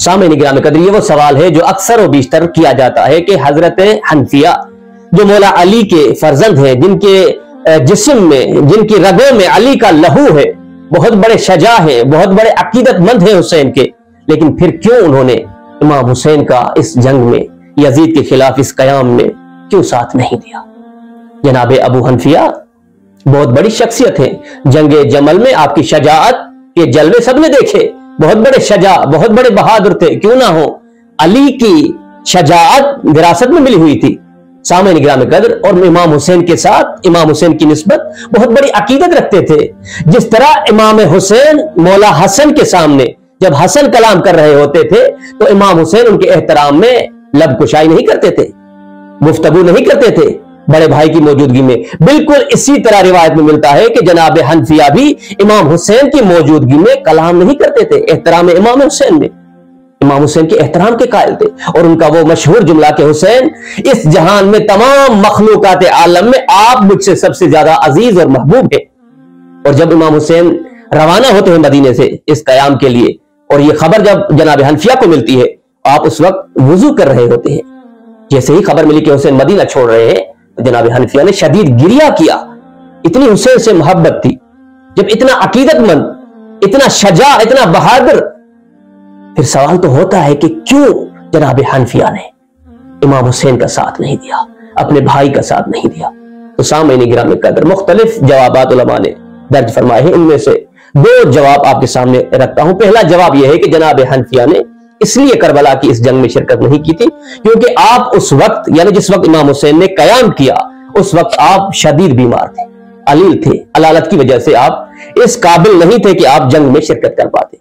سامعین گرامی قدر، یہ وہ سوال ہے جو اکثر و بیشتر کیا جاتا ہے کہ حضرت حنفیہ جو مولا علی کے فرزند ہیں، جن کے جسم میں، جن کی رگوں میں علی کا لہو ہے، بہت بڑے شجاع ہیں، بہت بڑے عقیدت مند ہیں حسین کے، لیکن پھر کیوں انہوں نے امام حسین کا اس جنگ میں، یزید کے خلاف اس قیام میں کیوں ساتھ نہیں دیا؟ جناب ابو حنفیہ بہت بڑی شخصیت ہے، جنگ جمل میں آپ کی شجاعت کے جلوے سب نے دیکھے، بہت بڑے شجاع، بہت بڑے بہادر تھے، کیوں نہ ہو؟ علی کی شجاعت وراثت میں ملی ہوئی تھی۔ سامعین گرامی قدر، اور امام حسین کے ساتھ، امام حسین کی نسبت بہت بڑی عقیدت رکھتے تھے۔ جس طرح امام حسین مولا حسن کے سامنے جب حسن کلام کر رہے ہوتے تھے تو امام حسین ان کے احترام میں لب کشائی نہیں کرتے تھے، گفتگو نہیں کرتے تھے بڑے بھائی کی موجودگی میں۔ بالکل اسی طرح روایت میں ملتا ہے کہ جناب حنفیہ بھی امام حسین کی موجودگی میں کلام نہیں کرتے تھے، احترام امام حسین میں، امام حسین کے احترام کے قائل تھے۔ اور ان کا وہ مشہور جملہ کہ حسین، اس جہان میں تمام مخلوقات عالم میں آپ مجھ سے سب سے زیادہ عزیز اور محبوب ہیں۔ اور جب امام حسین روانہ ہوتے ہیں مدینے سے اس قیام کے لیے، اور یہ خبر جب جناب حنفیہ کو ملتی ہے، آپ اس وقت وضو کر رہے ہوتے ہیں، جیسے ہی خبر ملی کہ حسین مدینہ چھوڑ رہے ہیں، جناب حنفیہ نے شدید گریہ کیا، اتنی حسین سے محبت تھی۔ جب اتنا عقیدت مند، اتنا شجاع، اتنا بہادر، پھر سوال تو ہوتا ہے کہ کیوں جناب حنفیہ نے امام حسین کا ساتھ نہیں دیا، اپنے بھائی کا ساتھ نہیں دیا؟ تو سامعین گرامی قدر، مختلف جوابات علماء نے درج فرمائے ہیں، ان میں سے دو جواب آپ کے سامنے رکھتا ہوں۔ پہلا جواب یہ ہے کہ جناب حنفیہ نے اس لیے کربلا کی اس جنگ میں شرکت نہیں کی تھی کیونکہ آپ اس وقت، یعنی جس وقت امام حسین نے قیام کیا، اس وقت آپ شدید بیمار تھے، علیل تھے، علالت کی وجہ سے آپ اس قابل نہیں تھے کہ آپ جنگ میں شرکت کر پاتے۔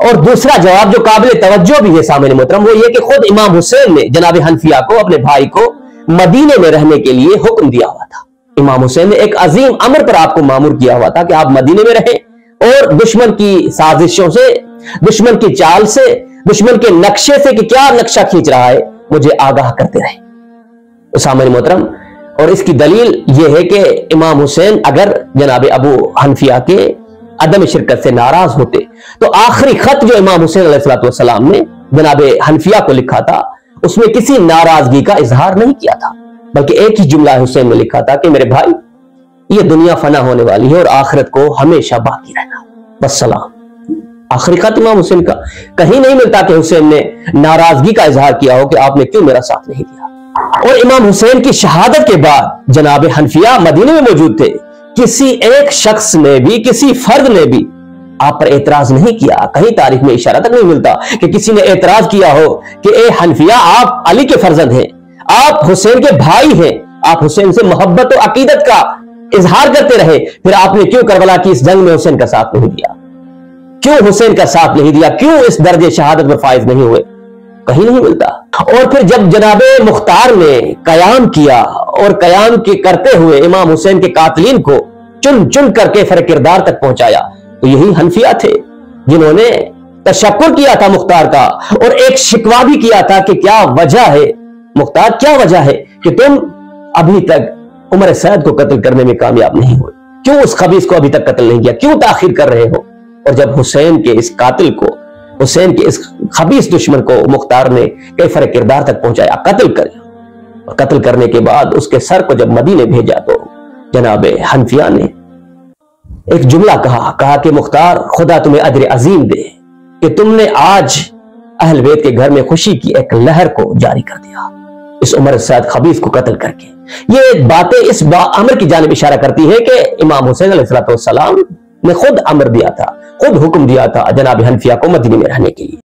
اور دوسرا جواب جو قابل توجہ بھی ہے سامعین محترم، وہ یہ کہ خود امام حسین نے جناب حنفیہ کو، اپنے بھائی کو، مدینے میں رہنے کے لیے حکم دیا ہوا تھا۔ امام حسین نے ایک عظیم امر پر آپ کو مامور کیا ہوا تھا کہ آپ مدینے میں رہیں اور دشمن کی سازشوں سے، دشمن کی چال سے، دشمن کے نقشے سے کہ کیا نقشہ کھینچ رہا ہے، مجھے آگاہ کرتے رہے۔ سامعین محترم، اور اس کی دلیل یہ ہے کہ امام حسین اگر جناب ابو حنفیہ کے عدم شرکت سے ناراض ہوتے تو آخری خط جو امام حسین علیہ السلام نے جناب حنفیہ کو لکھا تھا، اس میں کسی ناراضگی کا اظہار نہیں کیا تھا، بلکہ ایک ہی جملہ حسین نے لکھا تھا کہ میرے بھائی، یہ دنیا فنا ہونے والی ہے اور آخرت کو ہمیشہ باقی رہنا، بس سلام۔ آخری خط امام حسین کا، کہیں نہیں ملتا کہ حسین نے ناراضگی کا اظہار کیا ہو کہ آپ نے کیوں میرا ساتھ نہیں دیا۔ اور امام حسین کی شہادت کے بعد جناب حنفیہ مدینے میں موجود تھے، کسی ایک شخص نے بھی، کسی فرد نے بھی آپ پر اعتراض نہیں کیا۔ کہیں تاریخ میں اشارہ تک نہیں ملتا کہ کسی نے اعتراض کیا ہو کہ اے حنفیہ، آپ علی کے فرزند ہیں، آپ حسین کے بھائی ہیں، آپ حسین سے محبت و عقیدت کا اظہار کرتے رہے، پھر آپ نے کیوں کربلا کی اس جنگ میں حسین کا ساتھ نہیں دیا؟ کیوں حسین کا ساتھ نہیں دیا؟ کیوں اس درجے شہادت پر فائز نہیں ہوئے؟ کہیں نہیں ملتا۔ اور پھر جب جناب مختار نے قیام کیا اور قیام کے کرتے ہوئے امام حسین کے قاتلین کو چن چن کر کے فر کردار تک پہنچایا، تو یہی حنفیہ تھے جنہوں نے تشکر کیا تھا مختار کا، اور ایک شکوہ بھی کیا تھا کہ کیا وجہ ہے مختار، کیا وجہ ہے کہ تم ابھی تک عمر سعد کو قتل کرنے میں کامیاب نہیں ہوئے؟ کیوں اس خبیث کو ابھی تک قتل نہیں کیا؟ کیوں تاخیر کر رہے ہو؟ اور جب حسین کے اس قاتل کو، حسین کے اس خبیث دشمن کو مختار نے کیفر کردار تک پہنچایا، قتل کیا، اور قتل کرنے کے بعد اس کے سر کو جب مدینے بھیجا تو جناب حنفیہ نے ایک جملہ کہا کہ مختار، خدا تمہیں اجر عظیم دے کہ تم نے آج اہل بیت کے گھر میں خوشی کی ایک لہر کو جاری کر دیا، اس عمر سعد خبیث کو قتل کر کے۔ یہ باتیں اس امر کی جانب اشارہ کرتی ہے کہ امام حسین علیہ السلام نے خود امر دیا تھا، خود حکم دیا تھا جناب حنفیہ کو مدینے میں رہنے کے لیے۔